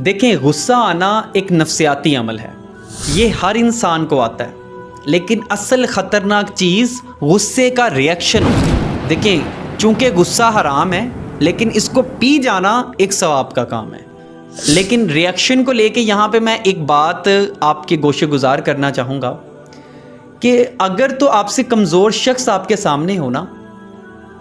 دیکھیں، غصہ آنا ایک نفسیاتی عمل ہے، یہ ہر انسان کو آتا ہے، لیکن اصل خطرناک چیز غصے کا ریئیکشن ہوتا ہے۔ دیکھیں، چونکہ غصہ حرام ہے لیکن اس کو پی جانا ایک ثواب کا کام ہے۔ لیکن ریئیکشن کو لے کے یہاں پہ میں ایک بات آپ کے گوشے گزار کرنا چاہوں گا کہ اگر تو آپ سے کمزور شخص آپ کے سامنے ہو نا،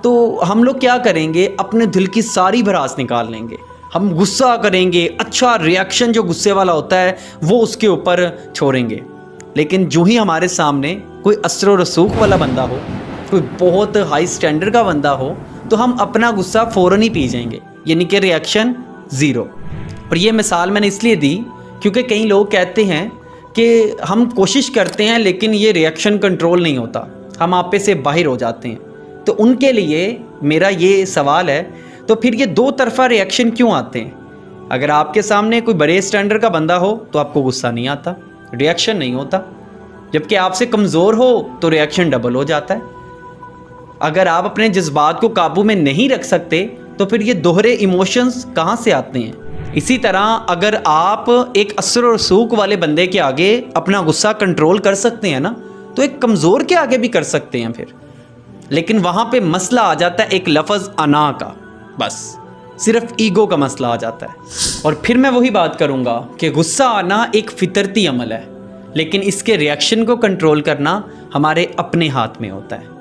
تو ہم لوگ کیا کریں گے، اپنے دل کی ساری بھڑاس نکال لیں گے، ہم غصہ کریں گے، اچھا ریئیکشن جو غصے والا ہوتا ہے وہ اس کے اوپر چھوڑیں گے۔ لیکن جو ہی ہمارے سامنے کوئی اثر و رسوخ والا بندہ ہو، کوئی بہت ہائی سٹینڈرڈ کا بندہ ہو، تو ہم اپنا غصہ فوراً ہی پی جائیں گے، یعنی کہ ریئیکشن زیرو۔ اور یہ مثال میں نے اس لیے دی کیونکہ کئی لوگ کہتے ہیں کہ ہم کوشش کرتے ہیں لیکن یہ ریئیکشن کنٹرول نہیں ہوتا، ہم آپے سے باہر ہو جاتے ہیں۔ تو ان کے لیے میرا یہ سوال ہے، تو پھر یہ دو طرفہ ریئیکشن کیوں آتے ہیں؟ اگر آپ کے سامنے کوئی بڑے سٹینڈرڈ کا بندہ ہو تو آپ کو غصہ نہیں آتا، ریئیکشن نہیں ہوتا، جبکہ آپ سے کمزور ہو تو ریئیکشن ڈبل ہو جاتا ہے۔ اگر آپ اپنے جذبات کو قابو میں نہیں رکھ سکتے تو پھر یہ دوہرے ایموشنز کہاں سے آتے ہیں؟ اسی طرح اگر آپ ایک اثر و رسوخ والے بندے کے آگے اپنا غصہ کنٹرول کر سکتے ہیں نا، تو ایک کمزور کے آگے بھی کر سکتے ہیں پھر۔ لیکن وہاں پہ مسئلہ آ جاتا ہے ایک لفظ انا کا، بس صرف ایگو کا مسئلہ آ جاتا ہے۔ اور پھر میں وہی بات کروں گا کہ غصہ آنا ایک فطرتی عمل ہے، لیکن اس کے ریئیکشن کو کنٹرول کرنا ہمارے اپنے ہاتھ میں ہوتا ہے۔